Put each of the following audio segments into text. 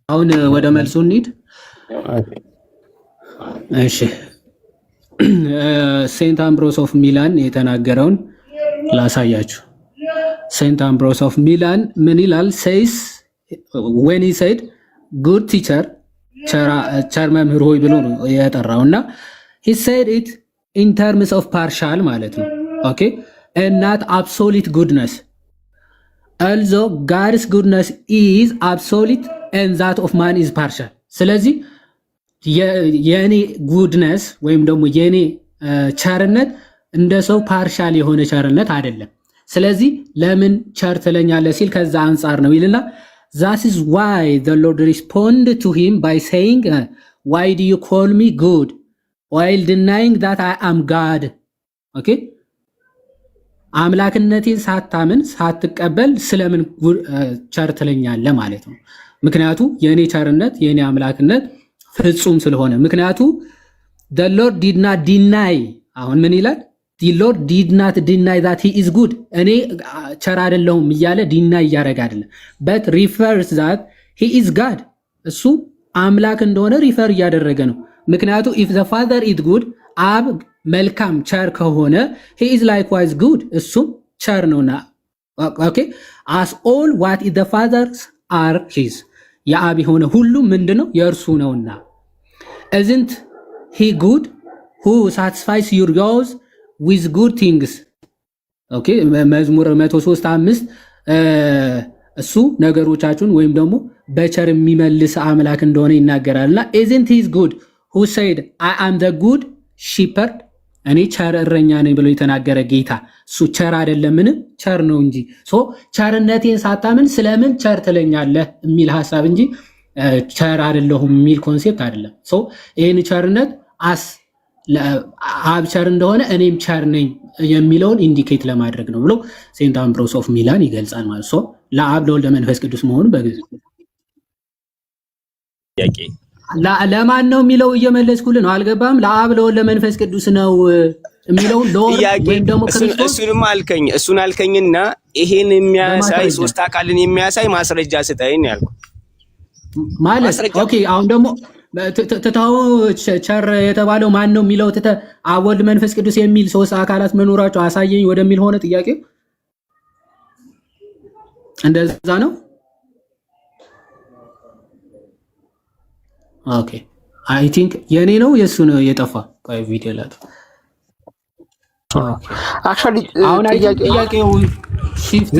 አሁን ወደ መልሱ እንሂድ። እሺ ሴንት አምብሮስ ኦፍ ሚላን የተናገረውን ላሳያችሁ። ሴንት አምብሮስ ኦፍ ሚላን ምን ይላል? ሴይስ when he said good teacher ቸር መምህር ሆይ ብሎ ነው የጠራው እና he said it in terms of partial ማለት ነው። ኦኬ and not absolute goodness although God's goodness is absolute and that of man is partial። ስለዚህ የኔ ጉድነስ ወይም ደግሞ የኔ ቸርነት እንደ ሰው ፓርሻል የሆነ ቸርነት አይደለም። ስለዚህ ለምን ቸር ትለኛለህ ሲል ከዛ አንጻር ነው ይልና that is why the Lord responded to him by saying why do you call me good while denying that I am God። ኦኬ አምላክነቴን ሳታምን ሳትቀበል ስለምን ቸር ትለኛለህ ማለት ነው። ምክንያቱ የኔ ቸርነት የኔ አምላክነት ፍጹም ስለሆነ ምክንያቱ the Lord did not deny አሁን ምን ይላል? the Lord did not deny that he is good እኔ ቸር አይደለሁም እያለ ዲናይ እያደረገ አይደለም but refers that he is God እሱ አምላክ እንደሆነ ሪፈር እያደረገ ነው። ምክንያቱ if the father is good አብ መልካም ቸር ከሆነ he is likewise good እሱም ቸር ነውና ኦኬ as all what is the fathers are his የአብ የሆነ ሁሉ ምንድነው የእርሱ ነውና isn't he good who satisfies your goals with good things። ኦኬ መዝሙር 103:5 እሱ ነገሮቻችሁን ወይም ደግሞ በቸር የሚመልስ አምላክ እንደሆነ ይናገራልና isn't he good who said I am the good shepherd እኔ ቸር እረኛ ነኝ ብሎ የተናገረ ጌታ እሱ ቸር አይደለምን? ቸር ነው እንጂ ሶ ቸርነቴን ሳታምን ስለምን ቸር ትለኛለህ የሚል ሐሳብ እንጂ ቸር አይደለሁም የሚል ኮንሴፕት አይደለም። ሶ ይሄን ቸርነት አብ ቸር እንደሆነ እኔም ቸር ነኝ የሚለውን ኢንዲኬት ለማድረግ ነው ብሎ ሴንት አምብሮስ ኦፍ ሚላን ይገልጻል ማለት ሶ ለአብ ለወልድ ለመንፈስ ቅዱስ መሆኑ በግልጽ ጥያቄ ለማን ነው የሚለው እየመለስኩልህ ነው። አልገባም? ለአብ ለወልድ ለመንፈስ ቅዱስ ነው የሚለው ወይም ደግሞ ክርስቶስ እሱን አልከኝና ይሄን የሚያሳይ ሶስት አካልን የሚያሳይ ማስረጃ ስጠኝ ያልኩ ማለት ኦኬ። አሁን ደግሞ ተታው ቸር የተባለው ማን ነው የሚለው አብ ወልድ መንፈስ ቅዱስ የሚል ሶስት አካላት መኖራቸው አሳየኝ ወደሚል ሆነ ጥያቄ። እንደዛ ነው። ኦኬ አይ ቲንክ የኔ ነው የሱ ነው የጠፋ ቆይ ቪዲዮ ላት አክቹአሊ ጥያቄው ሺፍት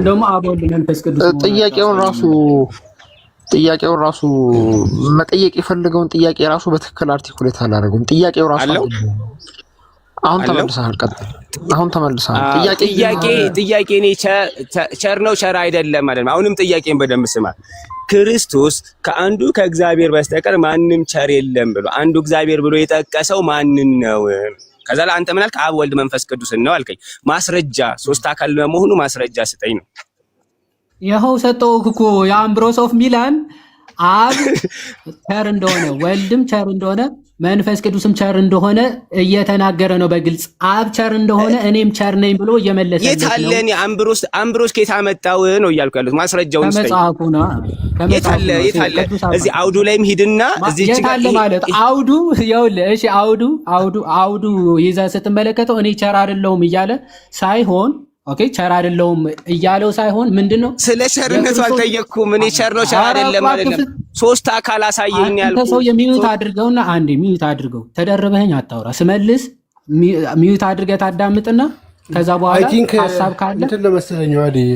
ደግሞ አብ ወልድ መንፈስ ቅዱስ ጥያቄውን ራሱ መጠየቅ የፈለገውን ጥያቄ ራሱ በትክክል አርቲኩሌት አላደረገውም። ጥያቄው ራሱ አሁን ተመልሰናል። ቀጥል። አሁን ተመልሰናል። ጥያቄ እኔ ቸር ነው ቸር አይደለም ማለት ነው። አሁንም ጥያቄን በደንብ ስማ። ክርስቶስ ከአንዱ ከእግዚአብሔር በስተቀር ማንም ቸር የለም ብሎ አንዱ እግዚአብሔር ብሎ የጠቀሰው ማንን ነው? ከዛ ለአንተ ምን አልክ? አብ ወልድ መንፈስ ቅዱስ ነው አልከኝ። ማስረጃ ሶስት አካል በመሆኑ ማስረጃ ስጠኝ ነው። ይኸው ሰጠሁህ እኮ የአምብሮስ ኦፍ ሚላን አብ ቸር እንደሆነ ወልድም ቸር እንደሆነ መንፈስ ቅዱስም ቸር እንደሆነ እየተናገረ ነው በግልጽ። አብ ቸር እንደሆነ እኔም ቸር ነኝ ብሎ እየመለሰ ነው። የታለኝ አምብሮስ ከየት አመጣው ነው እያልኩ ያሉት ማስረጃውን ስጠኝ። ከመጽሐፉ ነው። የታለ እዚህ አውዱ ላይም ሂድና እዚህ የታለ ማለት አውዱ ይኸውልህ። እሺ አውዱ ይዘህ ስትመለከተው እኔ ቸር አይደለሁም እያለ ሳይሆን ኦኬ ቸር አይደለሁም እያለው ሳይሆን ምንድነው ስለ ቸርነቱ አልጠየቅኩም። እኔ ቸር ነው ቸር አይደለም አይደለም ሶስት አካል አሳየኝ ያልኩት። ሰው የሚዩት አድርገውና አንዴ ሚዩት አድርገው ተደረበኝ አታውራ። ስመልስ ሚዩት አድርገህ ታዳምጥና ከዛ በኋላ ሐሳብ ካለ እንትን ለመሰለኝ አይደል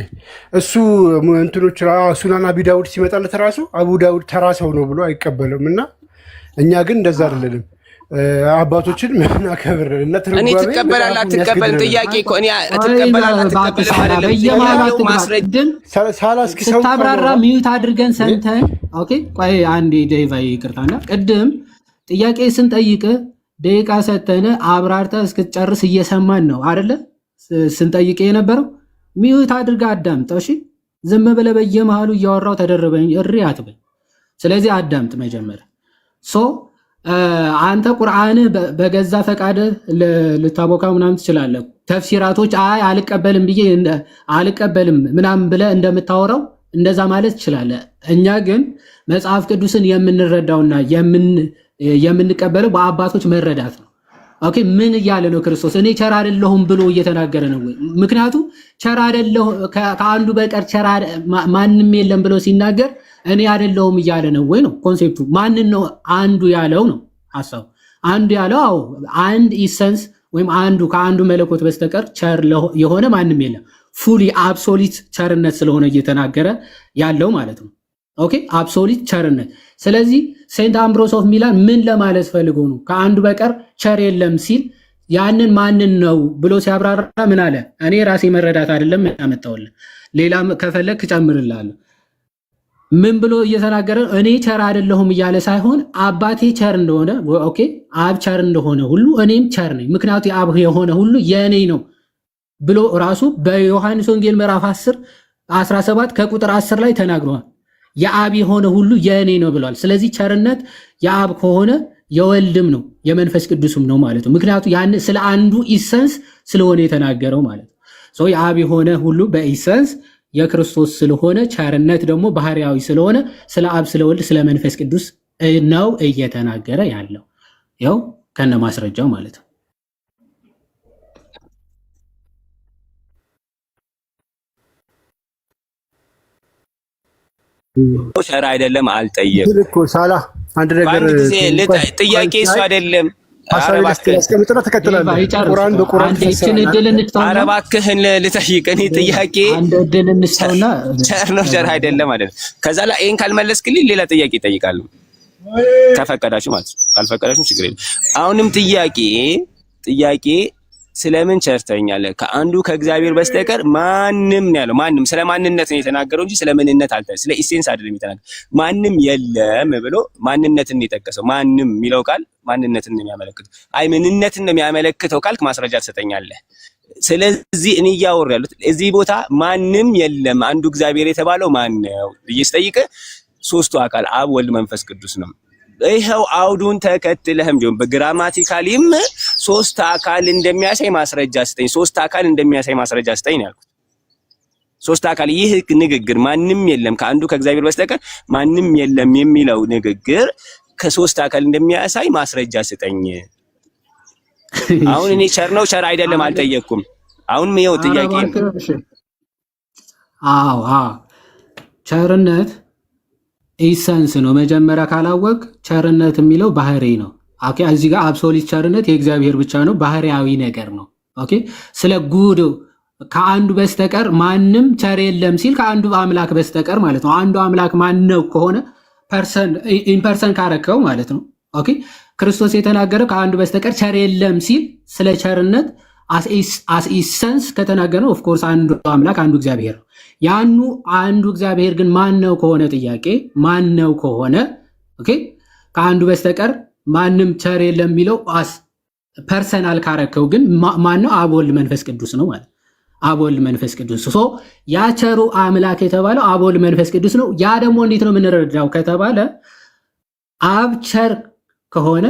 እሱ እንትኖች ሱናን አቢ ዳውድ ሲመጣለት ራሱ አቡ ዳውድ ተራ ሰው ነው ብሎ አይቀበልምና እኛ ግን እንደዛ አይደለም። አባቶችን ምን አከብር እና እኔ ትቀበላለህ አትቀበልም ጥያቄ እኮ እኔ ትቀበላለህ አትቀበልም ማስረጃ ሳላስኪ ሰው ታብራራ ሚዩት አድርገን ሰንተን ኦኬ ቆይ አንዴ ዴቫይ ይቅርታና ቅድም ጥያቄ ስንጠይቅ ደቂቃ ሰተነ አብራርታ እስክትጨርስ እየሰማን ነው አይደለ ስንጠይቅ የነበረው ሚዩት አድርጋ አዳምጠው እሺ ዝም ብለህ በየመሃሉ እያወራው ተደረበኝ እሪ አትበል ስለዚህ አዳምጥ መጀመሪያ ሶ አንተ ቁርአን በገዛ ፈቃደ ልታቦካ ምናምን ትችላለህ። ተፍሲራቶች አይ አልቀበልም ብዬ አልቀበልም ምናምን ብለህ እንደምታወራው እንደዛ ማለት ትችላለህ። እኛ ግን መጽሐፍ ቅዱስን የምንረዳውና የምንቀበለው በአባቶች መረዳት ነው። ኦኬ ምን እያለ ነው ክርስቶስ? እኔ ቸር አይደለሁም ብሎ እየተናገረ ነው ወይ? ምክንያቱም ቸር አይደለሁ ከአንዱ በቀር ቸር ማንም የለም ብሎ ሲናገር እኔ አይደለሁም እያለ ነው ወይ ነው ኮንሴፕቱ። ማንን ነው አንዱ ያለው ነው ሐሳቡ። አንዱ ያለው አዎ አንድ ኢሰንስ ወይም አንዱ ከአንዱ መለኮት በስተቀር ቸር የሆነ ማንም የለም። ፉሊ አብሶሊት ቸርነት ስለሆነ እየተናገረ ያለው ማለት ነው። ኦኬ አብሶሊት ቸርነት። ስለዚህ ሴንት አምብሮስ ኦፍ ሚላን ምን ለማለት ፈልጎ ነው ከአንዱ በቀር ቸር የለም ሲል ያንን ማንን ነው ብሎ ሲያብራራ ምን አለ? እኔ ራሴ መረዳት አይደለም ያመጣውልህ፣ ሌላም ከፈለክ እጨምርልሃለሁ። ምን ብሎ እየተናገረ እኔ ቸር አይደለሁም እያለ ሳይሆን አባቴ ቸር እንደሆነ ኦኬ አብ ቸር እንደሆነ ሁሉ እኔም ቸር ነኝ፣ ምክንያቱ የአብ የሆነ ሁሉ የእኔ ነው ብሎ ራሱ በዮሐንስ ወንጌል ምዕራፍ 17 ከቁጥር 10 ላይ ተናግሯል። የአብ የሆነ ሁሉ የእኔ ነው ብሏል። ስለዚህ ቸርነት የአብ ከሆነ የወልድም ነው የመንፈስ ቅዱስም ነው ማለት ነው። ምክንያቱ ያን ስለ አንዱ ኢሰንስ ስለሆነ የተናገረው ማለት ነው። የአብ የሆነ ሁሉ በኢሰንስ የክርስቶስ ስለሆነ ቸርነት ደግሞ ባህሪያዊ ስለሆነ ስለ አብ ስለ ወልድ ስለ መንፈስ ቅዱስ ነው እየተናገረ ያለው ያው ከነ ማስረጃው ማለት ነው። ሸር አይደለም አልጠየቅም እኮ ሳላ አንድ ነገር ጥያቄ እሱ አይደለም። አስቀምጥና ተከትላለህ። ቁርአን በቁርአን ኧረ እባክህን ልጠይቅ። እኔ ጥያቄ ቸር ነው ቸር አይደለም አይደለም። ከዛ ላይ ይሄን ካልመለስክልኝ ሌላ ጥያቄ እጠይቃለሁ ከፈቀዳችሁ ማለት ነው። ካልፈቀዳችሁ ችግር የለም። አሁንም ጥያቄ ስለምን ቸር ትለኛለህ? ከአንዱ ከእግዚአብሔር በስተቀር ማንም ነው ያለው። ማንም ስለ ማንነት ነው የተናገረው እንጂ ስለ ምንነት አልተናገረም። ስለ ኢሴንስ አይደለም የተናገረው። ማንም የለም ብሎ ማንነትን ነው የጠቀሰው። ማንም የሚለው ቃል ማንነትን ነው የሚያመለክተው። አይ ምንነትን ነው የሚያመለክተው ካልክ ማስረጃ ትሰጠኛለህ። ስለዚህ እኔ እያወራሁ ያሉት እዚህ ቦታ ማንም የለም አንዱ እግዚአብሔር የተባለው ማን ነው ብዬ ስጠይቅህ ሶስቱ አካል አብ፣ ወልድ፣ መንፈስ ቅዱስ ነው። ይሄው አውዱን ተከትለህም ቢሆን በግራማቲካሊም ሶስት አካል እንደሚያሳይ ማስረጃ ስጠኝ። ሶስት አካል እንደሚያሳይ ማስረጃ ስጠኝ ነው ያልኩት። ሶስት አካል ይህ ንግግር ማንም የለም ከአንዱ ከእግዚአብሔር በስተቀር ማንም የለም የሚለው ንግግር ከሶስት አካል እንደሚያሳይ ማስረጃ ስጠኝ። አሁን እኔ ቸር ነው ቸር አይደለም አልጠየቅኩም። አሁንም ይኸው ጥያቄ ቸርነት ኢሰንስ ነው። መጀመሪያ ካላወቅ ቸርነት የሚለው ባህሪ ነው። ኦኬ እዚህ ጋር አብሶሊት ቸርነት የእግዚአብሔር ብቻ ነው፣ ባህሪያዊ ነገር ነው። ኦኬ ስለ ጉድ ከአንዱ በስተቀር ማንም ቸር የለም ሲል ከአንዱ አምላክ በስተቀር ማለት ነው። አንዱ አምላክ ማን ነው ከሆነ ኢንፐርሰን ካረከው ማለት ነው። ኦኬ ክርስቶስ የተናገረው ከአንዱ በስተቀር ቸር የለም ሲል ስለ ቸርነት አስ ኢሰንስ ከተናገረው ኦፍ ኮርስ አንዱ አምላክ አንዱ እግዚአብሔር ነው። ያኑ አንዱ እግዚአብሔር ግን ማን ነው ከሆነ ጥያቄ ማን ነው ከሆነ ኦኬ ከአንዱ በስተቀር ማንም ቸር የለም የሚለው አስ ፐርሰናል ካረከው ግን ማን ነው? አብ፣ ወልድ፣ መንፈስ ቅዱስ ነው ማለት አብ፣ ወልድ፣ መንፈስ ቅዱስ ሶ ያ ቸሩ አምላክ የተባለው አብ፣ ወልድ፣ መንፈስ ቅዱስ ነው። ያ ደግሞ እንዴት ነው የምንረዳው ከተባለ አብ ቸር ከሆነ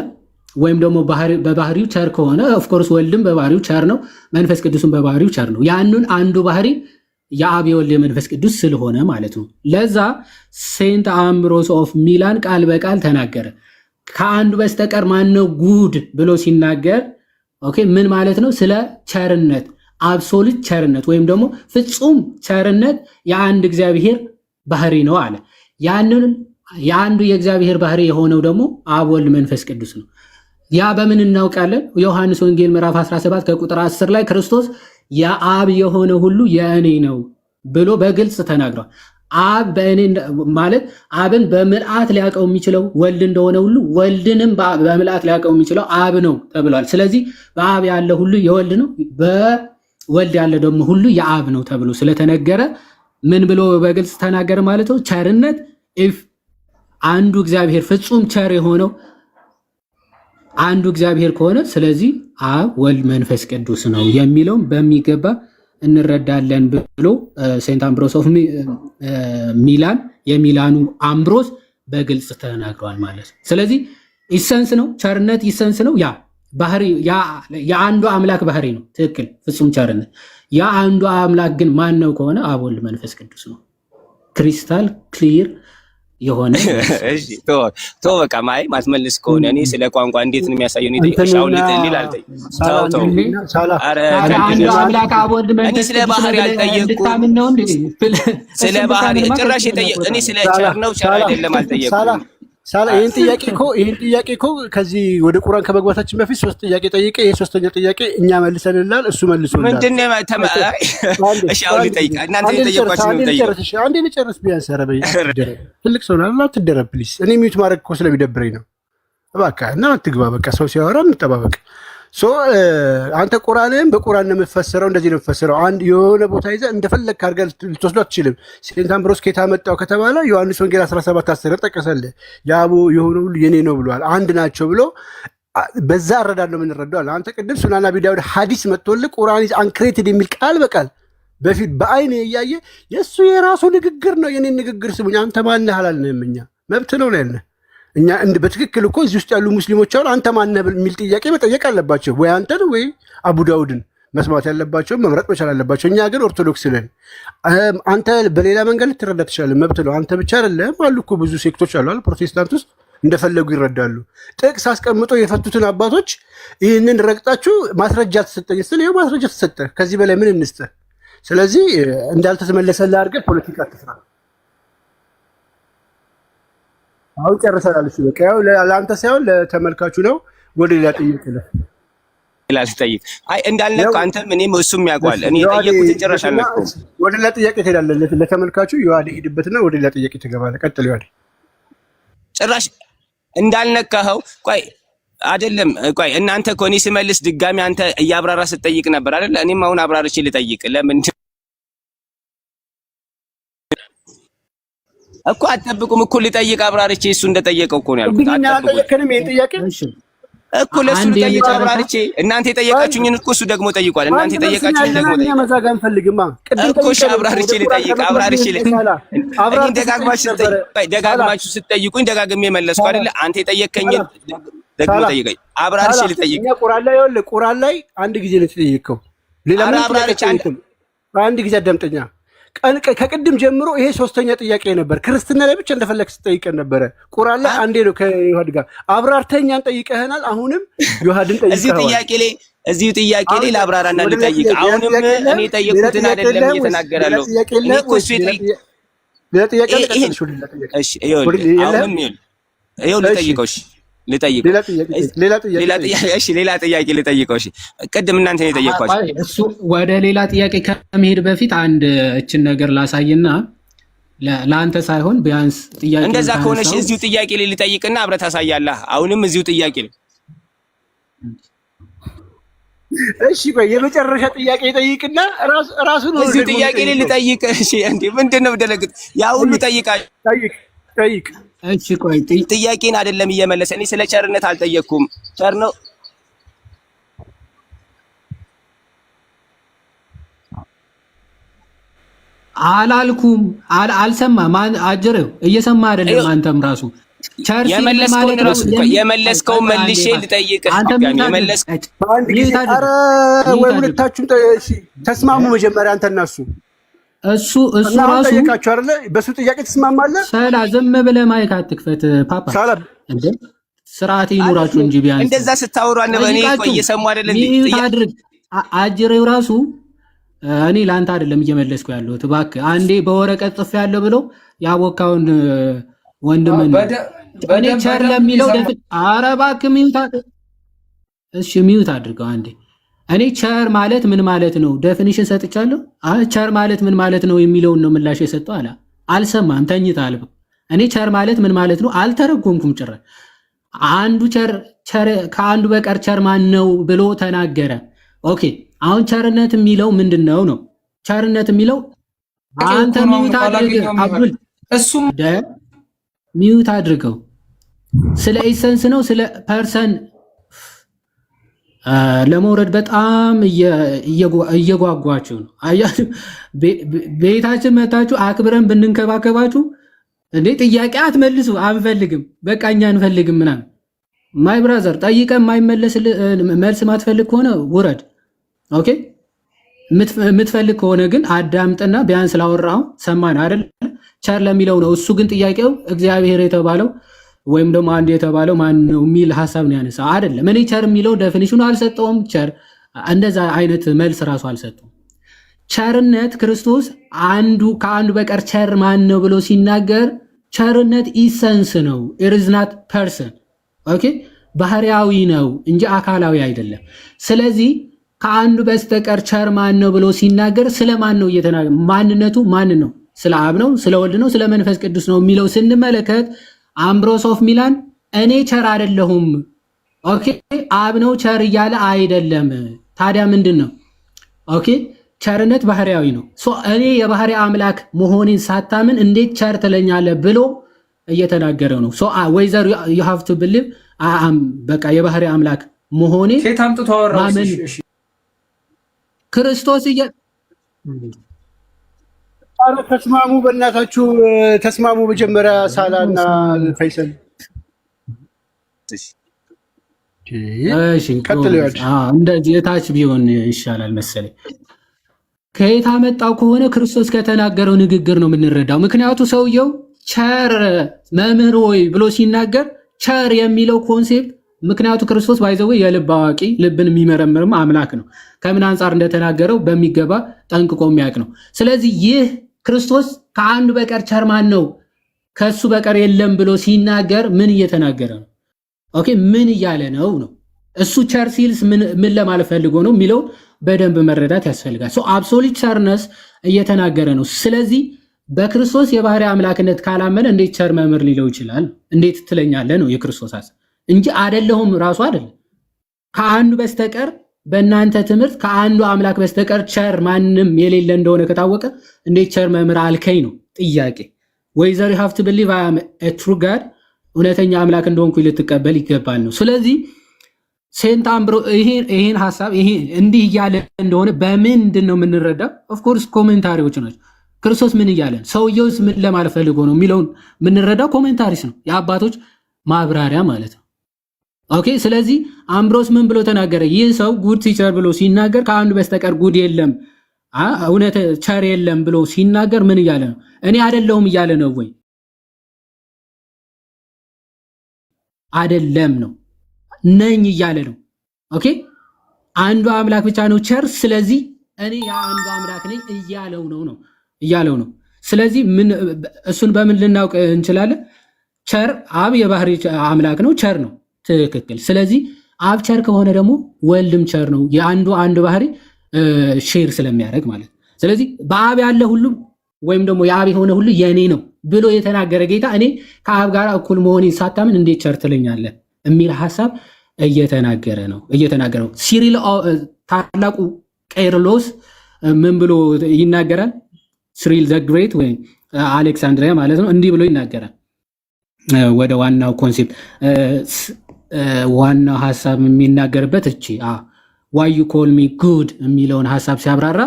ወይም ደግሞ በባህሪው ቸር ከሆነ ኦፍ ኮርስ ወልድም በባህሪው ቸር ነው፣ መንፈስ ቅዱስም በባህሪው ቸር ነው። ያንን አንዱ ባህሪ የአብ የወልድ የመንፈስ ቅዱስ ስለሆነ ማለት ነው። ለዛ ሴንት አምብሮስ ኦፍ ሚላን ቃል በቃል ተናገረ። ከአንዱ በስተቀር ማነው ጉድ ብሎ ሲናገር ኦኬ ምን ማለት ነው? ስለ ቸርነት አብሶሉት ቸርነት ወይም ደግሞ ፍጹም ቸርነት የአንድ እግዚአብሔር ባህሪ ነው አለ። ያንን የአንዱ የእግዚአብሔር ባህሪ የሆነው ደግሞ አብ፣ ወልድ፣ መንፈስ ቅዱስ ነው። ያ በምን እናውቃለን? ዮሐንስ ወንጌል ምዕራፍ 17 ከቁጥር 10 ላይ ክርስቶስ የአብ የሆነ ሁሉ የእኔ ነው ብሎ በግልጽ ተናግሯል። አብ በእኔ ማለት አብን በምልአት ሊያውቀው የሚችለው ወልድ እንደሆነ ሁሉ ወልድንም በምልአት ሊያውቀው የሚችለው አብ ነው ተብሏል። ስለዚህ በአብ ያለ ሁሉ የወልድ ነው፣ በወልድ ያለ ደግሞ ሁሉ የአብ ነው ተብሎ ስለተነገረ ምን ብሎ በግልጽ ተናገረ ማለት ነው? ቸርነት ኢፍ አንዱ እግዚአብሔር ፍጹም ቸር የሆነው አንዱ እግዚአብሔር ከሆነ ስለዚህ አብ፣ ወልድ፣ መንፈስ ቅዱስ ነው የሚለውን በሚገባ እንረዳለን ብሎ ሴንት አምብሮስ ኦፍ ሚላን የሚላኑ አምብሮስ በግልጽ ተናግሯል ማለት ነው። ስለዚህ ኢሰንስ ነው ቸርነት፣ ኢሰንስ ነው ያ ባህሪ የአንዱ አምላክ ባህሪ ነው። ትክክል ፍጹም ቸርነት። ያ አንዱ አምላክ ግን ማን ነው ከሆነ አብ፣ ወልድ፣ መንፈስ ቅዱስ ነው። ክሪስታል ክሊር የሆነ እሺ ቶ በቃ ማትመልስ ከሆነ እኔ ስለ ቋንቋ እንዴት ነው የሚያሳየው? እኔ ጠይቅሻው ሊል አልጠይቅም። እኔ ስለ ባህሪ አልጠየቅኩም። ስለ ባህሪ ጭራሽ እኔ ስለ ቸር ነው ቸር አይደለም አልጠየቅኩም። ይህን ጥያቄ እኮ ከዚህ ወደ ቁርአን ከመግባታችን በፊት 3 ጥያቄ ጠይቄ፣ ይሄ 3ኛ ጥያቄ እኛ መልሰንላል፣ እሱ መልሶልናል። ምንድነው እሺ አሁን ልጠይቅ። እናንተ የጠየቃችሁ ነው ጠይቁ። አንዴ ልጨርስ ቢያንስ። ኧረ በይ ትልቅ ሰው ነህ አትደረብ ፕሊስ። እኔ ሚዩት ማድረግ እኮ ስለሚደብረኝ ነው። እባክህ እና አትግባ። በቃ ሰው ሲያወራ እንጠባበቅ። አንተ ቁርአንን በቁርአን ነው የምትፈስረው፣ እንደዚህ ነው የምትፈስረው። አንድ የሆነ ቦታ ይዘህ እንደፈለግህ አድርገህ ልትወስዶ አትችልም። ሴንት አምብሮስ ከየት አመጣው ከተባለ ዮሐንስ ወንጌል 17:10 ጠቀሰልህ። የአቡ የሆነ ሁሉ የኔ ነው ብሏል። አንድ ናቸው ብሎ በዛ አረዳድ ነው የምንረዳው። አንተ ቅድም ሱናን አቢ ዳውድ ሐዲስ መጥቶልህ ቁርአን ኢዝ አንክሬትድ የሚል ቃል በቃል በፊት በአይን እያየ የእሱ የራሱ ንግግር ነው። የኔን ንግግር ስሙኝ። አንተ ማነህ አላልንህም። እኛ መብት ነው ያልነህ እኛ በትክክል እኮ እዚህ ውስጥ ያሉ ሙስሊሞች አሁን አንተ ማነህ የሚል ጥያቄ መጠየቅ አለባቸው። ወይ አንተን ወይ አቡ ዳውድን መስማት ያለባቸው መምረጥ መቻል አለባቸው። እኛ ግን ኦርቶዶክስ ነን። አንተ በሌላ መንገድ ልትረዳ ትችላለህ፣ መብት ነው። አንተ ብቻ አይደለም፣ አሉ እኮ ብዙ ሴክቶች አሉ ፕሮቴስታንት ውስጥ እንደፈለጉ ይረዳሉ። ጥቅስ አስቀምጦ የፈቱትን አባቶች ይህንን ረግጣችሁ ማስረጃ ተሰጠኝ ስትል ይኸው ማስረጃ ተሰጠ። ከዚህ በላይ ምን እንስጥህ? ስለዚህ እንዳልተመለሰልህ አድርገህ ፖለቲካ አትስራ። አሁን ጨርሰናል። እሺ በቃ ያው ለአንተ ሳይሆን ለተመልካቹ ነው። ወደ ሌላ ጥያቄ ጠይቅ። አይ እንዳልነካ አንተም እኔም እሱም ያውቃል። እኔ የጠየቁትን ጭራሽ አልነካሁም። ወደ ሌላ ጥያቄ ትሄዳለህ። ለተመልካቹ ዮሐዴ ሂድበትና ወደ ሌላ ጥያቄ ትገባለህ። ቀጥል ዮሐዴ። ጭራሽ እንዳልነካኸው ቆይ አይደለም ቆይ እናንተ እኮ እኔ ስመልስ ድጋሚ አንተ እያብራራ ስትጠይቅ ነበር አይደል? እኔም አሁን አብራርቼ ልጠይቅ። ለምን እኮ አትጠብቁም? እኮ ልጠይቅ አብራርቼ እሱ እንደጠየቀው እኮ ነው ያልኩት። አትጠብቁም ይሄን ጥያቄ እኮ ለሱ ልጠይቅ አብራርቼ። እናንተ የጠየቃችሁኝን እኮ እሱ ደግሞ ጠይቋል። እናንተ የጠየቃችሁኝ ደግሞ ጠይቋል። መዛጋ እንፈልግማ እኮ እሺ አብራርቼ ልጠይቅ አብራርቼ ደጋግማችሁ ስትጠይቁኝ ደጋግሜ መለስኩ አይደለ? አንተ የጠየቀኝን ደግሞ ጠይቀኝ አብራርቼ ልጠይቅ። ቁርአን ላይ አንድ ጊዜ ነው የተጠየቀው። ሌላ ምን አብራርቼ አንድ ጊዜ አዳምጠኛ። ከቅድም ጀምሮ ይሄ 3ኛ ጥያቄ ነበር። ክርስትና ላይ ብቻ እንደፈለግ ስትጠይቀን ነበረ። ቁርአን ላይ አንዴ ነው ከዮሐድ ጋር አብራርተኛን ጠይቀህናል። አሁንም ዮሐድን ጠይቀህ እዚሁ ጥያቄ ላይ ለአብራራና ልጠይቅ። አሁንም እኔ ጠየቁትን አይደለም እየተናገራለሁ። እኔ እኮ እሱ ሌላ ጥያቄ እሺ ይኸው ልጠይቀው። እሺ ልጠይቅ ሌላ ጥያቄ ልጠይቀው። እሺ ቅድም እናንተ ነው የጠየቅኳችሁ። እሱ ወደ ሌላ ጥያቄ ከመሄድ በፊት አንድ እችን ነገር ላሳይና ለአንተ ሳይሆን ቢያንስ ጥያቄ እንደዛ ከሆነ እሺ እዚሁ ጥያቄ ላይ ልጠይቅና አብረህ ታሳያለህ። አሁንም እዚሁ ጥያቄ ላይ እሺ ቆይ የመጨረሻ ጥያቄ ጠይቅና ራሱ ነው እዚሁ ጥያቄ ላይ ልጠይቅ። እሺ እንዴ ምንድነው ደለግጥ ያ ሁሉ ጠይቅ። እሺ ቆይ ጥያቄን አይደለም እየመለሰ። እኔ ስለ ቸርነት አልጠየቅኩም። ቸር ነው አላልኩም። አልሰማም። አጀሬው እየሰማ አይደለም። አንተም ራሱ ቸር የመለስከው መልሼ ልጠይቅ። ሁለታችሁም ተስማሙ። መጀመሪያ አንተና እሱ ራሱ ጠየቃችሁ አይደለ? በሱ ጥያቄ ትስማማለህ? ሰላ ዝም ብለህ ማይክ አትክፈት ፓፓ። እንዴ ስርዓት ይኑራችሁ እንጂ ቢያንስ እንደዛ ስታወሩ እኔ እኮ እየሰሙ አይደለ እንዴ? አድርግ አጅሬው ራሱ እኔ ላንተ አይደለም እየመለስኩ ያለሁት። እባክህ አንዴ በወረቀት ጽፌ ያለው ብለው ያቦካውን ወንድምን እኔ ቸር ለሚለው ኧረ እባክህ ሚውት። እሺ ሚውት አድርገው አንዴ። እኔ ቸር ማለት ምን ማለት ነው ዴፊኒሽን ሰጥቻለሁ። ቸር ማለት ምን ማለት ነው የሚለውን ነው ምላሽ የሰጠው አለ። አልሰማም፣ ተኝተሃል። እኔ ቸር ማለት ምን ማለት ነው አልተረጎምኩም ጭራሽ። አንዱ ቸር ከአንዱ በቀር ቸር ማን ነው ብሎ ተናገረ። ኦኬ አሁን ቸርነት የሚለው ምንድነው ነው? ቸርነት የሚለው አንተ ሚውት አድርገው አብዱል፣ እሱም ሚውት አድርገው። ስለ ኢሰንስ ነው ስለ ፐርሰን ለመውረድ በጣም እየጓጓችሁ ነው። አያችሁ ቤታችን መታችሁ አክብረን ብንንከባከባችሁ እንዴ ጥያቄ አትመልሱ። አንፈልግም በቃ እኛ አንፈልግም ምናምን። ማይ ብራዘር ጠይቀን የማይመለስ መልስ ማትፈልግ ከሆነ ውረድ። ኦኬ የምትፈልግ ከሆነ ግን አዳምጥና ቢያንስ ላወራው ሰማን አይደል? ቸር ለሚለው ነው። እሱ ግን ጥያቄው እግዚአብሔር የተባለው ወይም ደግሞ አንድ የተባለው ማን ነው የሚል ሐሳብ ነው ያነሳው አይደለም። እኔ ቸር የሚለው ዴፊኒሽኑ አልሰጠውም። ቸር እንደዛ አይነት መልስ ራሱ አልሰጠውም። ቸርነት ክርስቶስ ከአንዱ በቀር ቸር ማን ነው ብሎ ሲናገር ቸርነት ኢሰንስ ነው። ኢት ኢዝ ናት ፐርሰን ኦኬ፣ ባህሪያዊ ነው እንጂ አካላዊ አይደለም። ስለዚህ ከአንዱ በስተቀር ቸር ማን ነው ብሎ ሲናገር ስለማን ነው እየተናገረ? ማንነቱ ማን ነው? ስለ አብ ነው፣ ስለ ወልድ ነው፣ ስለ መንፈስ ቅዱስ ነው የሚለው ስንመለከት አምብሮስ ኦፍ ሚላን እኔ ቸር አይደለሁም ኦኬ፣ አብ ነው ቸር እያለ አይደለም። ታዲያ ምንድን ነው? ኦኬ ቸርነት ባህሪያዊ ነው። እኔ የባህሪ አምላክ መሆኔን ሳታምን እንዴት ቸር ትለኛለህ ብሎ እየተናገረው ነው። ወይዘር ዩ ሃቭ ቱ ቢሊቭ በቃ የባህሪ አምላክ መሆኔ ማመን ክርስቶስ ኧረ ተስማሙ፣ በእናታችሁ ተስማሙ። መጀመሪያ ሳላና ፈይሰል እንደዚህ የታች ቢሆን ይሻላል መሰለኝ። ከየት አመጣው ከሆነ ክርስቶስ ከተናገረው ንግግር ነው የምንረዳው። ምክንያቱ ሰውየው ቸር መምህር ሆይ ብሎ ሲናገር ቸር የሚለው ኮንሴፕት ምክንያቱ ክርስቶስ ባይዘው የልብ አዋቂ ልብን የሚመረምርም አምላክ ነው። ከምን አንጻር እንደተናገረው በሚገባ ጠንቅቆ የሚያውቅ ነው። ስለዚህ ይህ ክርስቶስ ከአንዱ በቀር ቸር ማን ነው ከሱ በቀር የለም ብሎ ሲናገር ምን እየተናገረ ነው? ኦኬ ምን እያለ ነው? እሱ ቸር ሲልስ ምን ለማለት ፈልጎ ነው የሚለው በደንብ መረዳት ያስፈልጋል። አብሶሉት ቸርነስ እየተናገረ ነው። ስለዚህ በክርስቶስ የባህሪ አምላክነት ካላመነ እንዴት ቸር መምህር ሊለው ይችላል? እንዴት ትለኛለህ ነው የክርስቶስ ሐሳብ እንጂ አይደለሁም ራሱ አይደለም። ከአንዱ በስተቀር በእናንተ ትምህርት ከአንዱ አምላክ በስተቀር ቸር ማንም የሌለ እንደሆነ ከታወቀ እንዴት ቸር መምህር አልከኝ ነው ጥያቄ። ወይዘር you have to believe I am a true God እውነተኛ አምላክ እንደሆንኩ ልትቀበል ይገባል ነው። ስለዚህ ሴንት አምብሮ ይሄን ሐሳብ እንዲህ እያለ እንደሆነ በምንድን ነው የምንረዳው? ኦፍ ኮርስ ኮሜንታሪዎች ናቸው። ክርስቶስ ምን እያለ ሰውየውስ ምን ለማለት ፈልጎ ነው የሚለውን የምንረዳው ኮሜንታሪስ ነው፣ የአባቶች ማብራሪያ ማለት ነው። ኦኬ ስለዚህ አምብሮስ ምን ብሎ ተናገረ? ይህ ሰው ጉድ ቲቸር ብሎ ሲናገር ከአንዱ በስተቀር ጉድ የለም እውነት ቸር የለም ብሎ ሲናገር ምን እያለ ነው? እኔ አይደለሁም እያለ ነው ወይ? አይደለም ነው ነኝ እያለ ነው። ኦኬ አንዱ አምላክ ብቻ ነው ቸር፣ ስለዚህ እኔ የአንዱ አምላክ ነኝ እያለው ነው። ስለዚህ እሱን በምን ልናውቅ እንችላለን? ቸር አብ የባህሪ አምላክ ነው፣ ቸር ነው። ትክክል። ስለዚህ አብ ቸር ከሆነ ደግሞ ወልድም ቸር ነው፣ የአንዱ ባህሪ ሼር ስለሚያደርግ ማለት። ስለዚህ በአብ ያለ ሁሉ ወይም ደግሞ የአብ የሆነ ሁሉ የኔ ነው ብሎ የተናገረ ጌታ እኔ ከአብ ጋር እኩል መሆኔን ሳታምን እንዴት ቸር ትለኛለህ የሚል ሐሳብ እየተናገረ ነው። ሲሪል ታላቁ ቄርሎስ ምን ብሎ ይናገራል? ሲሪል ዘ ግሬት ወይ አሌክሳንድሪያ ማለት ነው። እንዲህ ብሎ ይናገራል። ወደ ዋናው ኮንሴፕት ዋናው ሐሳብ የሚናገርበት why you call me good የሚለውን ሐሳብ ሲያብራራ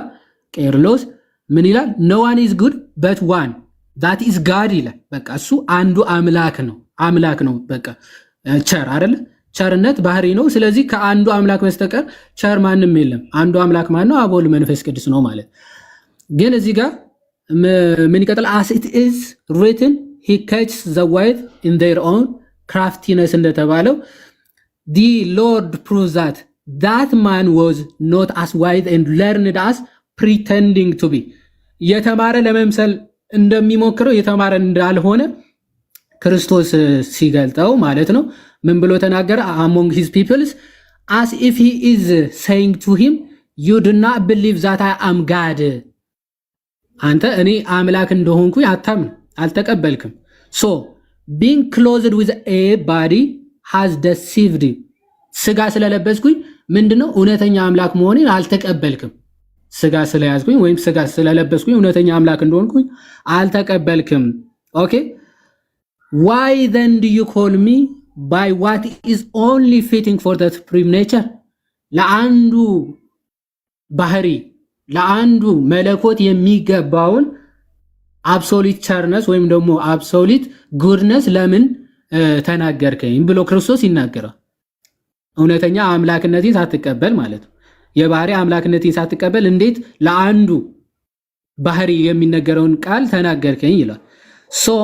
ቄርሎስ ምን ይላል? no one is good but one that is God ይላል። በቃ እሱ አንዱ አምላክ ነው። በቃ ቸር አይደለ? ቸርነት ባህሪ ነው። ስለዚህ ከአንዱ አምላክ በስተቀር ቸር ማንም የለም። አንዱ አምላክ ማን ነው? አብ ወልድ መንፈስ ቅዱስ ነው ማለት። ግን እዚህ ጋር ምን ይቀጥላል? as it is written he catches the wise in their own craftiness እንደተባለው the Lord proves that man was not as wise and learned as pretending to be የተማረ ለመምሰል እንደሚሞክረው የተማረ እንዳልሆነ ክርስቶስ ሲገልጠው ማለት ነው። ምን ብሎ ተናገረ? among his peoples as if he is saying to him you do not believe that I am God አንተ እኔ አምላክ እንደሆንኩ አልተቀበልክም። so being clothed with a body has deceived you ስጋ ስለለበስኩኝ ምንድነው እውነተኛ አምላክ መሆኔን አልተቀበልክም። ስጋ ስለያዝኩኝ ወይም ስጋ ስለለበስኩኝ እውነተኛ አምላክ እንደሆንኩኝ አልተቀበልክም። ኦኬ why then do you call me by what is only fitting for the supreme nature ለአንዱ ባህሪ ለአንዱ መለኮት የሚገባውን አብሶሉት ቸርነስ ወይም ደግሞ አብሶሉት ጉድነስ ለምን ተናገርከኝ ብሎ ክርስቶስ ይናገራል። እውነተኛ አምላክነትን ሳትቀበል ማለት ነው። የባህሪ አምላክነትን ሳትቀበል እንዴት ለአንዱ ባህሪ የሚነገረውን ቃል ተናገርከኝ ይላል። so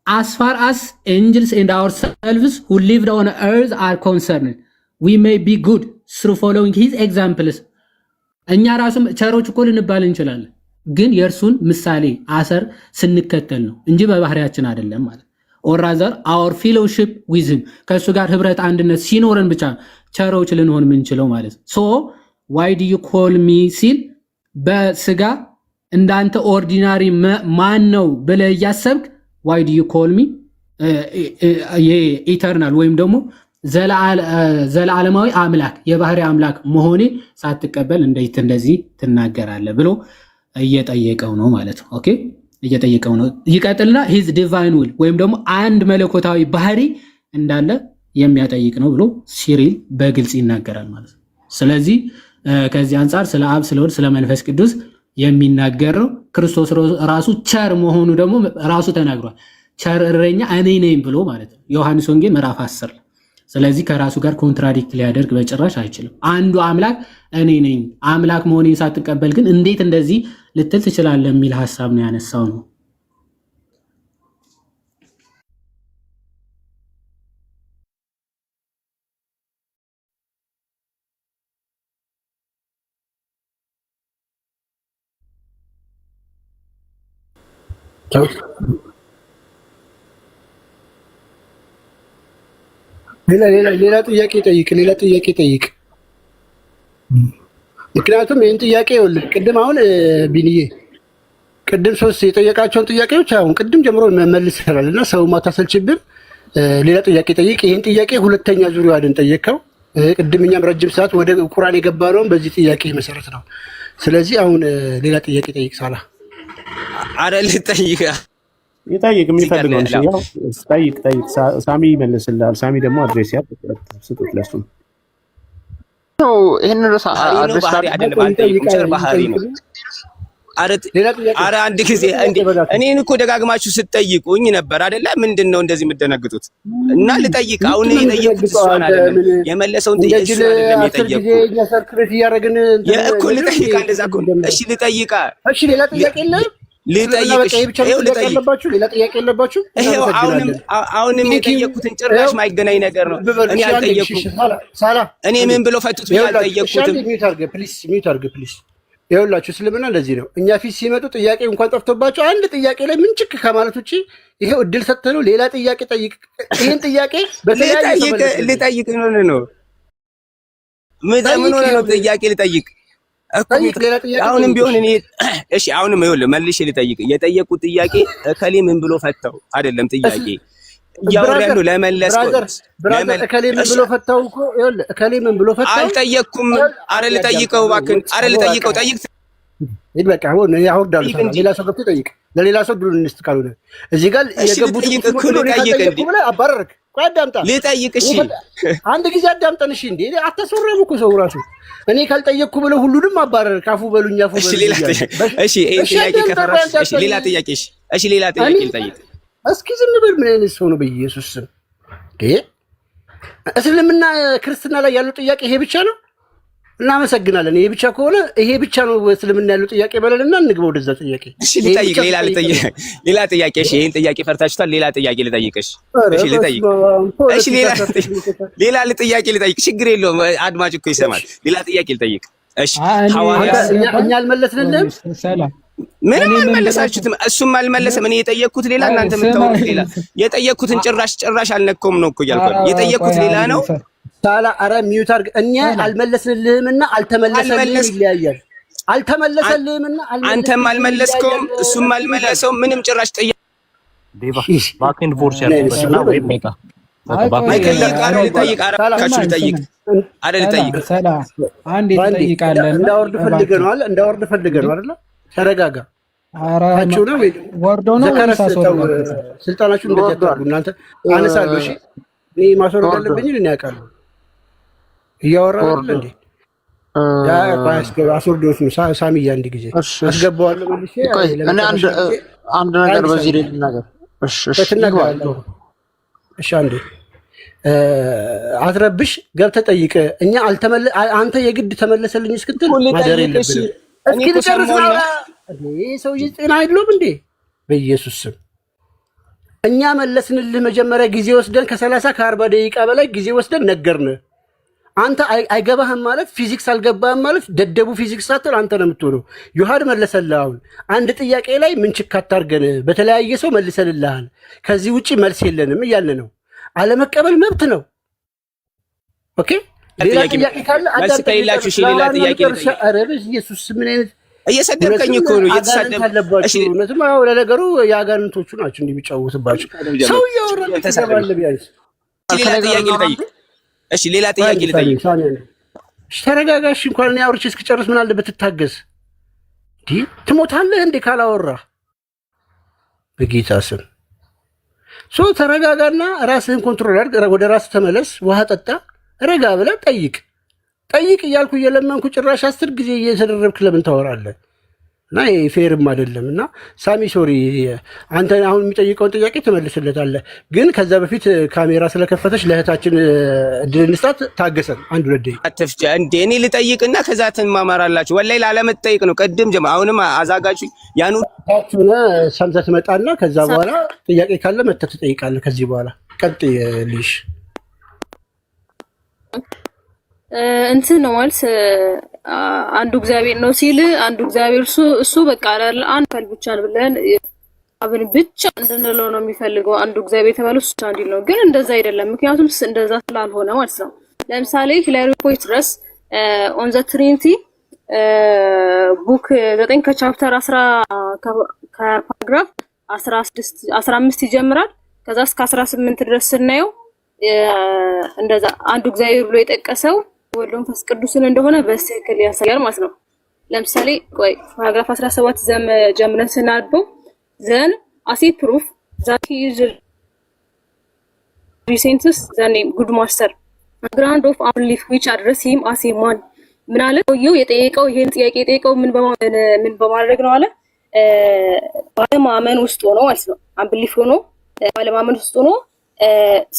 as far as angels and ourselves who lived on earth are concerned we may be good through following his examples እኛ ራሱም ቸሮች እኮ ልንባል እንችላለን፣ ግን የእርሱን ምሳሌ አሰር ስንከተል ነው እንጂ በባህሪያችን አይደለም ማለት or rather our fellowship with him ከሱ ጋር ህብረት አንድነት ሲኖረን ብቻ ቸሮች ልንሆን ምንችለው ማለት so why do you call me ሲል በስጋ እንዳንተ ኦርዲናሪ ማን ነው ብለህ ያሰብክ why do you call me ኢተርናል ወይም ደግሞ ዘላለማዊ አምላክ የባህሪ አምላክ መሆኔ ሳትቀበል እንዴት እንደዚህ ትናገራለህ ብሎ እየጠየቀው ነው ማለት ነው። ኦኬ እየጠየቀው ነው። ይቀጥልና his divine will ወይም ደግሞ አንድ መለኮታዊ ባህሪ እንዳለ የሚያጠይቅ ነው ብሎ ሲሪል በግልጽ ይናገራል ማለት ነው። ስለዚህ ከዚህ አንፃር ስለ አብ ስለ ወልድ ስለ መንፈስ ቅዱስ የሚናገረው ክርስቶስ ራሱ ቸር መሆኑ ደግሞ ራሱ ተናግሯል። ቸር እረኛ እኔ ነኝ ብሎ ማለት ነው ዮሐንስ ወንጌል ምዕራፍ 10። ስለዚህ ከራሱ ጋር ኮንትራዲክት ሊያደርግ በጭራሽ አይችልም። አንዱ አምላክ እኔ ነኝ አምላክ መሆኔን ሳትቀበል ግን እንዴት እንደዚህ ልትል ትችላለህ የሚል ሐሳብ ነው ያነሳው ነው። ሌላ ጥያቄ ጠይቅ። ምክንያቱም ይህን ጥያቄ ይኸውልህ ቅድም አሁን ቢንዬ ቅድም 3 የጠየቃቸውን ጥያቄዎች አሁን ቅድም ጀምሮ መመልስ ይችላል እና ሰው ማታሰልችብን ሌላ ጥያቄ ጠይቅ። ይህን ጥያቄ ሁለተኛ ዙሪያ አይደል ጠየቀው። ቅድም እኛም ረጅም ሰዓት ወደ ቁርአን የገባነው በዚህ ጥያቄ መሰረት ነው። ስለዚህ አሁን ሌላ ጥያቄ ጠይቅ። ሳላ አይደል ጠይቅ ይጠይቅ የሚፈልገው እንጂ ያው ጠይቅ ሳሚ ይመልስልሃል። ሳሚ ደግሞ አድሬስ ስጡት ለሱ ነው። ይሄን ራስ አድሬስ አይደለም አንተ ባህሪ ነው። አረ አንድ ጊዜ እኔን እኮ ደጋግማችሁ ስትጠይቁኝ ነበር አይደለ? ምንድነው እንደዚህ የምትደነግጡት? እና ልጠይቅ አሁን የጠየቁት እሷን አይደለም የመለሰውን ጥያቄ አይደለም የጠየቁት እኮ ልጠይቅ እንደዛ እኮ እሺ ልጠይቅ እሺ ሌላ ጥያቄ የለም አሁንም የጠየኩትን ጭራሽ ማይገናኝ ነገር ነው። እኔ አልጠየኩም። እኔ ምን ብሎ ፈቱት ብዬ አልጠየኩትም። ይኸውላችሁ እስልምና እንደዚህ ነው። እኛ ፊት ሲመጡ ጥያቄ እንኳን ጠፍቶባቸው አንድ ጥያቄ ላይ ምን ችክ ከማለት ውጭ ይሄው እድል ሰጥተነው ሌላ ጥያቄ ጠይቅ። ይሄን ጥያቄ በተለያየ ልጠይቅ ነው ምን ሆነ ነው ጥያቄ ልጠይቅ አሁንም ቢሆን እኔ እሺ አሁንም ይኸውልህ መልሼ ልጠይቅ። የጠየቁት ጥያቄ እከሌ ምን ብሎ ፈታው አይደለም ጥያቄ ያወራሉ ለመለስኩት እከሌ ምን ብሎ ፈታው እኮ ይኸውልህ እከሌ ምን ብሎ ፈታው አልጠየቅኩም። አረ ልጠይቀው እባክህ አረ ልጠይቀው ጠይቅ ይበቃ አሁን ያወርዳሉ። ሌላ ሰው ገብቶ ጠይቅ። ለሌላ ሰው ድሉ እንስት ካልሆነ እዚህ ጋር የገቡት ሁሉ ጠይቅ እንዴ አባረርክ ቆይ አዳምጣ ልጠይቅ። እሺ አንድ ጊዜ አዳምጠን። እሺ እንዴ አታስወራም እኮ ሰው ራሱ እኔ ካልጠየቅኩ ብለው ሁሉንም አባረር ካፉ በሉኛ ፉ በሉኛ። እሺ ሌላ ጥያቄ ከፈራሽ እሺ ሌላ ጥያቄ እሺ ሌላ ጥያቄ ልጠይቅ። እስኪ ዝም ብል ምን አይነት ሰው ነው በኢየሱስ ስም? እስልምና ክርስትና ላይ ያለው ጥያቄ ይሄ ብቻ ነው? እናመሰግናለን። ይሄ ብቻ ከሆነ ይሄ ብቻ ነው እስልምና ያለው ጥያቄ በለልና እንግባ ወደዛ ጥያቄ። እሺ ልጠይቅ ሌላ ጥያቄ እሺ ይሄን ጥያቄ ፈርታችኋል። ሌላ ጥያቄ ልጠይቅሽ። እሺ ልጠይቅ እሺ ሌላ ጥያቄ ልጠይቅ። ችግር የለውም አድማጭ እኮ ይሰማል። ሌላ ጥያቄ ልጠይቅ። እሺ ሐዋርያ እኛ አልመለስንልህም። ምንም አልመለሳችሁትም። እሱም አልመለሰም። እኔ የጠየቅኩት ሌላ እናንተ የምታወሩት ሌላ። የጠየቅኩትን ጭራሽ አልነካውም ነው እኮ እያልኩ የጠየቅኩት ሌላ ነው። ሳላ አረ ሚዩት አድርግ። እኛ አልመለስንልህምና አልተመለሰልህም ይለያያል። አልተመለሰልህምና አንተም አልመለስከውም እሱም አልመለሰውም። ምንም ጭራሽ ጠየቅ ዴቫ ባክን ፎርስ ያለበትና ወይ ሜታ ልጠይቅ ሳላ አንዴ ትጠይቃለህ። እንዳወርድ ፈልገህ ነው አይደል? ተረጋጋ። አራችሁ ነው ወይ ወርዶ ነው ስልጣናችሁ እንደዚህ አታርጉ እናንተ። አነሳለሁ እሺ እኔ ማስወረድ አለብኝ እኔ አውቃለሁ። እያወራሁ አይደል እንዴ? ያ አስወርዶት ነው ሳሚያ አንድ ጊዜ አስገባዋለሁ መልሼ። እኔ አንድ ነገር በዚህ ላይ ልናገር። እሺ እሺ አንዴ አትረብሽ ገብተህ ጠይቅ። እኛ አንተ የግድ ተመለሰልኝ እስክትል ማደር የለብንም። እስኪ ልጨርስ ነው። ሰውዬ ጤና አይደለም እንዴ? በኢየሱስ ስም እኛ መለስንልህ። መጀመሪያ ጊዜ ወስደን ከ30 ከ40 ደቂቃ በላይ ጊዜ ወስደን ነገርንህ። አንተ አይገባህም ማለት ፊዚክስ አልገባህም ማለት ደደቡ ፊዚክስ ሳትል አንተ ነው የምትሆነው። ዮሐድ መለሰልህ። አሁን አንድ ጥያቄ ላይ ምን ችክ አታርገን፣ በተለያየ ሰው መልሰልልሃል። ከዚህ ውጪ መልስ የለንም እያልን ነው። አለመቀበል መብት ነው። ኦኬ ሌላ ጥያቄ ካለ አዳምጠላችሁ። እሺ ሌላ ጥያቄ ልጠይቅ። ኧረ ኢየሱስ ምን አይነት እየሰደብከኝ እኮ ነው። እየተሳደብኩ እሺ እውነትም አዎ፣ ለነገሩ የአጋንንቶቹ ናቸው እንዲሚጫወትባቸው። ሰው ያወራ ተሰባለ ቢያንስ ሌላ ጥያቄ ልጠይቅ። እሺ ሌላ ጥያቄ ልጠይቅ። እሺ ተረጋጋሽ። እንኳን እኔ አውርቼ እስክጨርስ ምን አለበት ትታገስ። ትሞታለህ እንዴ ካላወራ? በጌታ ስም ተረጋጋና ራስህን ኮንትሮል አድርግ። ወደ ራስህ ተመለስ። ውሃ ጠጣ። ረጋ ብለህ ጠይቅ እያልኩ እየለመንኩ ጭራሽ 10 ጊዜ እየተደረብክ ለምን ታወራለህ? እና ፌርም አይደለም። እና ሳሚ ሶሪ፣ አንተ አሁን የሚጠይቀውን ጥያቄ ትመልስለታለህ። ግን ከዛ በፊት ካሜራ ስለከፈተች ለእህታችን እድል እንስጣት። ታገሰን 1-2 ደቂቃ አትፍጭ እንዴ። እኔ ልጠይቅና ከዛ ትማማራላችሁ። ወላሂ ላለመጠይቅ ነው ቅድም ጀማ። አሁንም አዛጋችሁ ያኑ ታችሁና ሰምተህ ትመጣና ከዛ በኋላ ጥያቄ ካለ መተህ ትጠይቃለህ። ከዚህ በኋላ ቀጥይ ልሽ እንትን ነው ማለት አንዱ እግዚአብሔር ነው ሲል አንዱ እግዚአብሔር እሱ በቃ አይደል አንድ ፈል ብቻ ብለን አብን ብቻ እንድንለው ነው የሚፈልገው። አንዱ እግዚአብሔር የተባለው እሱ አንድ ነው፣ ግን እንደዛ አይደለም። ምክንያቱም እንደዛ ስላልሆነ ማለት ነው። ለምሳሌ ሂላሪ ፖይትረስ ኦን ዘ ትሪኒቲ ቡክ 9 ከቻፕተር 10 ከፓራግራፍ 15 ይጀምራል። ከዛ እስከ 18 ድረስ ስናየው እንደዛ አንዱ እግዚአብሔር ብሎ የጠቀሰው ወልድ መንፈስ ቅዱስን እንደሆነ በትክክል ያሳያል ማለት ነው። ለምሳሌ ቆይ ፓራግራፍ 17 ጀምረን ስናነበው ዘን አሲ ፕሩፍ ዛት ሂ ኢዝ ሪሴንትስ ዘ ኔም ጉድ ማስተር ግራንድ ኦፍ አንቢሊፍ ዊች አድረስ ሂም አሲ ማን ምን አለ? ሰውየው የጠየቀው ይሄን ጥያቄ የጠየቀው ምን በማድረግ ነው አለ? ባለማመን ውስጥ ሆኖ ማለት ነው። አንቢሊፍ ሆኖ ባለማመን ውስጥ ሆኖ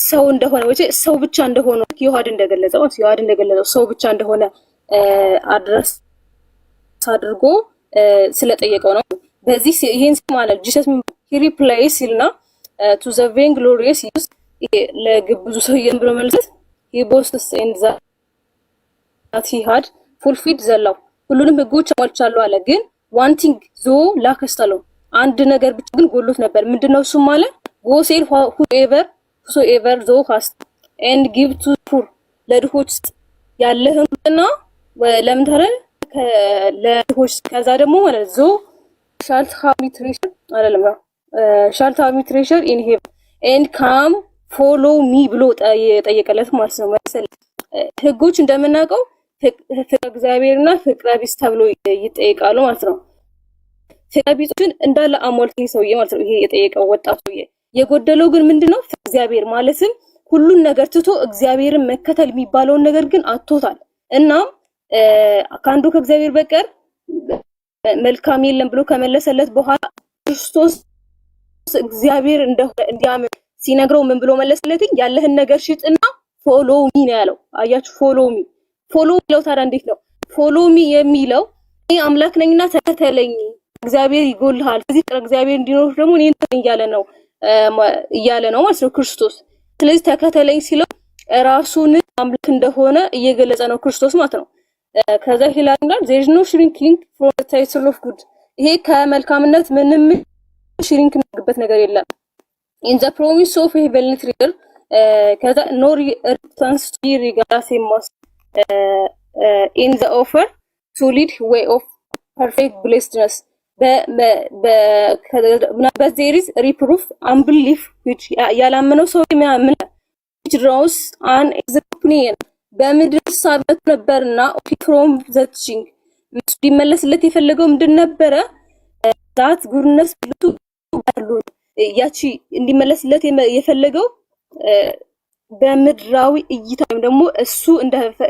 ሰው እንደሆነ ወይ ሰው ብቻ እንደሆነ ዮሐድ እንደገለጸው ሰው ብቻ እንደሆነ አድረስ አድርጎ ስለጠየቀው ነው። በዚህ ይሄን ማለት ጂሰስ ሂ ሪፕሌይስ ይልና ቱ ዘ ቬን ግሎሪየስ ዩዝ ለግብዙ ሰው ብሎ መልሰት ሂ ቦስትስ ኤንድ ዛት ሂ ሃድ ፉልፊልድ ዘ ላው ሁሉንም ህጎች አሟልቻለሁ አለ። ግን ዋን ቲንግ ዞ ላከስተለው አንድ ነገር ብቻ ግን ጎሎት ነበር። ምንድነው እሱ ማለት ጎ ሴል whosoever thou hast and give to poor ለድሆች ያለህንና ለምን ታረ ለድሆች ከዛ ደግሞ ማለት ዞ shalt have treasure አይደለም shalt have treasure in heaven and come follow me ብሎ ጠየቀለት ማለት ነው። መሰለ ህጎች እንደምናውቀው ፍቅረ እግዚአብሔርና ፍቅረ ቢስ ተብሎ ይጠይቃሉ ማለት ነው። ፍቅረ ቢስን እንዳለ አሟልቶ ሰውዬ ማለት ነው። ይሄ የጠየቀው ወጣት ሰውዬ የጎደለው ግን ምንድነው? እግዚአብሔር ማለትም ሁሉን ነገር ትቶ እግዚአብሔርን መከተል የሚባለውን ነገር ግን አጥቶታል። እና ከአንዱ ከእግዚአብሔር በቀር መልካም የለም ብሎ ከመለሰለት በኋላ ክርስቶስ እግዚአብሔር እንደሆነ እንዲያምን ሲነግረው ምን ብሎ መለሰለት? ያለህን ነገር ሽጥና ፎሎ ሚ ነው ያለው። አያችሁ፣ ፎሎ ሚ ነው። ታዲያ እንዴት ነው ፎሎ ሚ የሚለው? እኔ አምላክ ነኝና ተከተለኝ፣ እግዚአብሔር ይጎልሃል፣ ስለዚህ እግዚአብሔር እንዲኖር ደግሞ እኔን እያለ ነው ማለት ነው ክርስቶስ። ስለዚህ ተከተለኝ ሲለው ራሱን አምላክ እንደሆነ እየገለጸ ነው ክርስቶስ ማለት ነው። ከዛ ሂላሪ ጋር there is no shrinking from the title of good ይሄ ከመልካምነት ምንም ሽሪንክ የሚያደርግበት ነገር የለም። in the promise of heavenly treasure ከዛ no returns to regardless must in the offer to lead way of perfect blessedness but there is reproof unbelief which ያላመነው ሰው የሚያምን which draws an opinion በምድር ሳበት ነበርና from the thing እንዲመለስለት የፈለገው ምንድን ነበረ? that goodness ብሉ ያቺ እንዲመለስለት የፈለገው በምድራዊ እይታ ወይም ደግሞ እሱ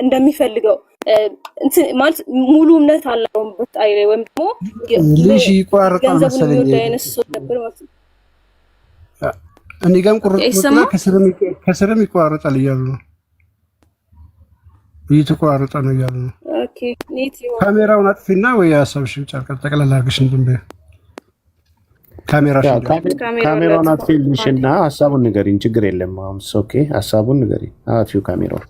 እንደሚፈልገው እንትን ማለት ሙሉ እምነት አለው በጣይ ወይም ደግሞ ልጅ ይቋርጣል መሰለኝ። እኔ ጋርም ቁርጥና ከስርም ይቆራረጣል እያሉ ነው። እየተቆራረጠ ነው እያሉ ነው። ኦኬ ኔት ይሆን ካሜራውን አጥፊና ወይ ሀሳብሽን ጨርቀት ጠቅላላ አድርገሽ እንትን በይ። ካሜራውን አጥፊልሽና ሀሳቡን ንገሪኝ። ችግር የለም። አሁን ኦኬ፣ ሀሳቡን ንገሪኝ። አጥፊው ካሜራውን።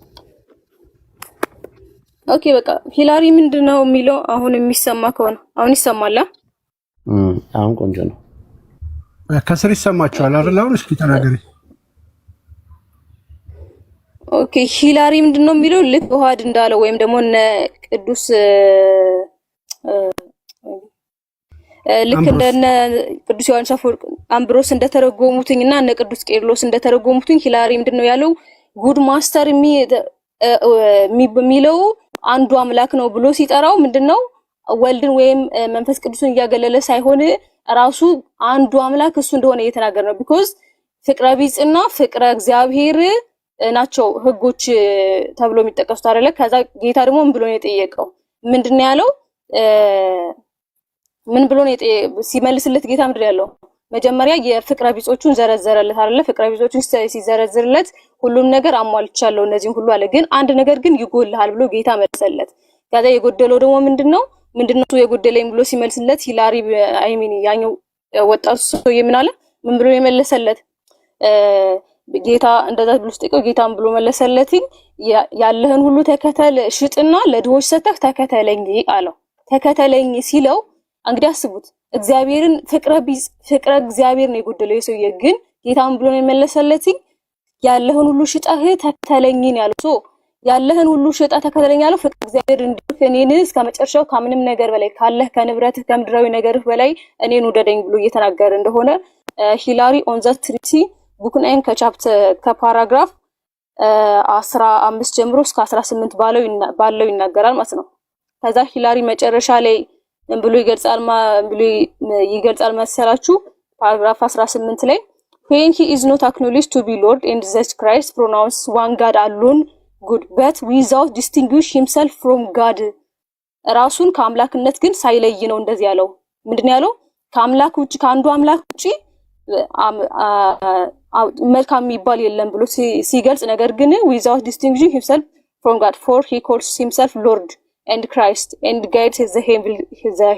ኦኬ በቃ ሂላሪ ምንድነው የሚለው? አሁን የሚሰማ ከሆነ አሁን ይሰማል። አሁን ቆንጆ ነው። ከስር ይሰማችኋል አይደል? አሁን እስኪ ተናገሪ። ኦኬ ሂላሪ ምንድነው የሚለው? ልክ ውሃድ እንዳለው ወይም ደግሞ እነ ቅዱስ ልክ እንደነ ቅዱስ ዮሐንስ አፈወርቅ አምብሮስ እንደተረጎሙትኝና እነ ቅዱስ ቄርሎስ እንደተረጎሙትኝ ሂላሪ ምንድነው ያለው? ጉድ ማስተር የሚለው አንዱ አምላክ ነው ብሎ ሲጠራው ምንድነው ወልድን ወይም መንፈስ ቅዱስን እያገለለ ሳይሆን ራሱ አንዱ አምላክ እሱ እንደሆነ እየተናገረ ነው። ቢኮዝ ፍቅረ ቢጽና ፍቅረ እግዚአብሔር ናቸው ህጎች ተብሎ የሚጠቀሱት አይደለ? ከዛ ጌታ ደግሞ ምን ብሎ ነው የጠየቀው? ምንድነው ያለው? ምን ብሎ ነው ሲመልስለት ጌታ ምንድነው ያለው? መጀመሪያ የፍቅረ ቢጾቹን ዘረዘረለት አይደለ? ፍቅረ ቢጾቹን ሲዘረዝርለት ሁሉም ነገር አሟልቻለሁ እነዚህን ሁሉ አለ። ግን አንድ ነገር ግን ይጎልሃል ብሎ ጌታ መለሰለት። ከዛ የጎደለው ደግሞ ምንድነው የጎደለኝ ብሎ ሲመልስለት ሂላሪ አይሚን ያኛው ወጣቱ ሰውዬ ምን አለ? ምን ብሎ የመለሰለት? ጌታ እንደዛ ብሎ ሲጠይቀው ጌታም ብሎ መለሰለት፣ ያለህን ሁሉ ተከተል፣ ሽጥና ለድሆች ሰጥተህ ተከተለኝ አለው። ተከተለኝ ሲለው እንግዲህ አስቡት፣ እግዚአብሔርን ፍቅረ እግዚአብሔር ነው የጎደለው የሰውዬ። ግን ጌታም ብሎ የመለሰለት ያለህን ሁሉ ሽጠህ ተከተለኝን ያለው። ያለህን ሁሉ ሽጠህ ተከተለኝ ያለው ፍቅረ እግዚአብሔር እንዲህ እኔን እስከ መጨረሻው ከምንም ነገር በላይ ካለህ ከንብረትህ ከምድራዊ ነገርህ በላይ እኔን ውደደኝ ብሎ እየተናገረ እንደሆነ ሂላሪ ኦን ዘ ትሪቲ ቡክ 9 ከፓራግራፍ 15 ጀምሮ እስከ 18 ባለው ይናገራል ማለት ነው። ከዛ ሂላሪ መጨረሻ ላይ ምን ብሎ ይገልጻል መሰላችሁ? ፓራግራፍ 18 ላይ when he is not acknowledged to be Lord and Jesus Christ pronounced one God alone good but without distinguish himself from God ራሱን ከአምላክነት ግን ሳይለይ ነው እንደዚህ ያለው። ምንድነው ያለው? ከአምላክ ውጪ ከአንዱ አምላክ ውጪ መልካም የሚባል የለም ብሎ ሲገልጽ፣ ነገር ግን without distinguishing himself from God for he calls himself Lord and Christ and guides his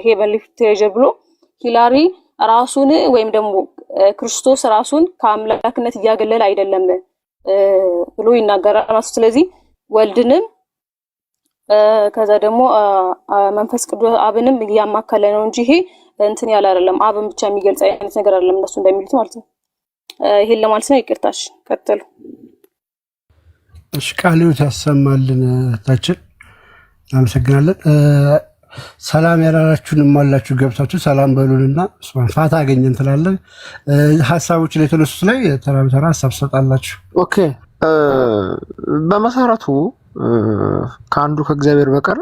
heavenly treasure ብሎ ሂላሪ ራሱን ወይም ደግሞ ክርስቶስ ራሱን ከአምላክነት እያገለለ አይደለም ብሎ ይናገራል። ስለዚህ ወልድንም ከዛ ደግሞ መንፈስ ቅዱስ አብንም እያማከለ ነው እንጂ ይሄ እንትን ያለ አይደለም። አብን ብቻ የሚገልጽ አይነት ነገር አይደለም እነሱ እንደሚሉት ማለት ነው። ይሄን ለማለት ነው። ይቅርታሽ፣ ቀጥሉ። እሺ፣ ቃልዎት ያሰማልን ታችን አመሰግናለን። ሰላም ያላላችሁንም አላችሁ ገብታችሁ ሰላም በሉንና ፋታ አገኘን ትላለን። ሀሳቦች ላይ የተነሱት ላይ ተራ በተራ ሀሳብ ሰጣላችሁ። ኦኬ፣ በመሰረቱ ከአንዱ ከእግዚአብሔር በቀር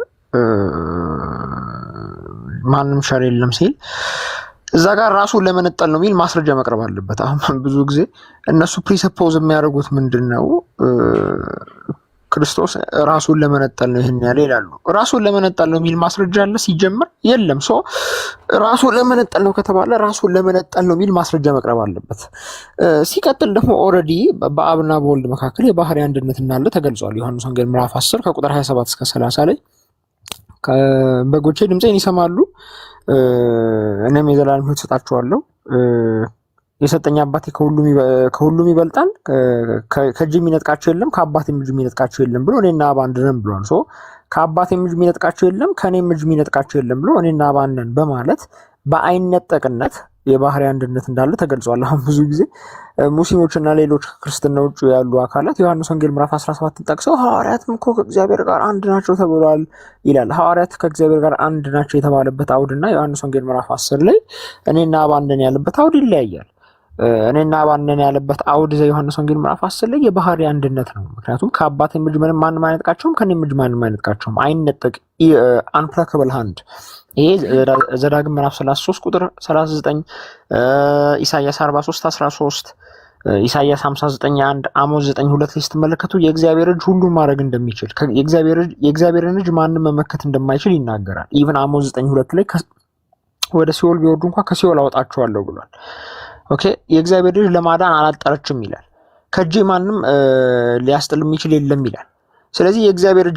ማንም ሸር የለም ሲል እዛ ጋር ራሱን ለመነጠል ነው የሚል ማስረጃ መቅረብ አለበት። አሁን ብዙ ጊዜ እነሱ ፕሪሰፖዝ የሚያደርጉት ምንድነው? ክርስቶስ ራሱን ለመነጠል ነው ይሄን ያለ ይላሉ። ራሱን ለመነጠል ነው የሚል ማስረጃ አለ ሲጀምር የለም። ሶ ራሱን ለመነጠል ነው ከተባለ ራሱን ለመነጠል ነው የሚል ማስረጃ መቅረብ አለበት። ሲቀጥል ደግሞ ኦልሬዲ በአብና በወልድ መካከል የባህሪ አንድነት እንዳለ ተገልጿል። ዮሐንስ ወንጌል ምዕራፍ 10 ከቁጥር 27 እስከ 30 ላይ በጎቼ ድምፄን ይሰማሉ፣ እኔም የዘላለም ሕይወት እሰጣቸዋለሁ፣ የሰጠኝ አባቴ ከሁሉም ይበልጣል፣ ከእጅ የሚነጥቃቸው የለም፣ ከአባቴም እጅ የሚነጥቃቸው የለም ብሎ እኔና አብ አንድ ነን ብሏል። ሶ ከአባቴም እጅ የሚነጥቃቸው የለም፣ ከእኔም እጅ የሚነጥቃቸው የለም ብሎ እኔና አብ አንድ ነን በማለት በአይነጠቅነት የባህሪ አንድነት እንዳለ ተገልጿል። አሁን ብዙ ጊዜ ሙስሊሞችና ሌሎች ክርስትና ውጭ ያሉ አካላት ዮሐንስ ወንጌል ምዕራፍ 17 ጠቅሰው ሐዋርያትም እኮ ከእግዚአብሔር ጋር አንድ ናቸው ተብሏል ይላል። ሐዋርያት ከእግዚአብሔር ጋር አንድ ናቸው የተባለበት አውድና ዮሐንስ ወንጌል ምዕራፍ 10 ላይ እኔና አብ አንድ ነን ያለበት አውድ ይለያያል። እኔና አብ አንድ ነን ያለበት አውድ ዮሐንስ ወንጌል ምዕራፍ 10 ላይ የባህሪ አንድነት ነው። ምክንያቱም ከአባቴም እጅ ማንም አይነጥቃቸውም፣ ከእኔም እጅ ማንም አይነጥቃቸውም። አይነጠቅ አንፕላከብል ሃንድ። ይሄ ዘዳግም ምዕራፍ 33 ቁጥር 39፣ ኢሳይያስ 43:13፣ ኢሳይያስ 59:1፣ አሞስ 9:2 ላይ ስትመለከቱ የእግዚአብሔር እጅ ሁሉን ማድረግ እንደሚችል የእግዚአብሔርን እጅ ማንም መመከት እንደማይችል ይናገራል። ኢቭን አሞስ 9:2 ላይ ወደ ሲኦል ቢወርዱ እንኳን ከሲኦል አወጣቸዋለሁ ብሏል። ኦኬ የእግዚአብሔር ልጅ ለማዳን አላጠረችም ይላል። ከእጄ ማንም ሊያስጥል የሚችል የለም ይላል። ስለዚህ የእግዚአብሔር እጅ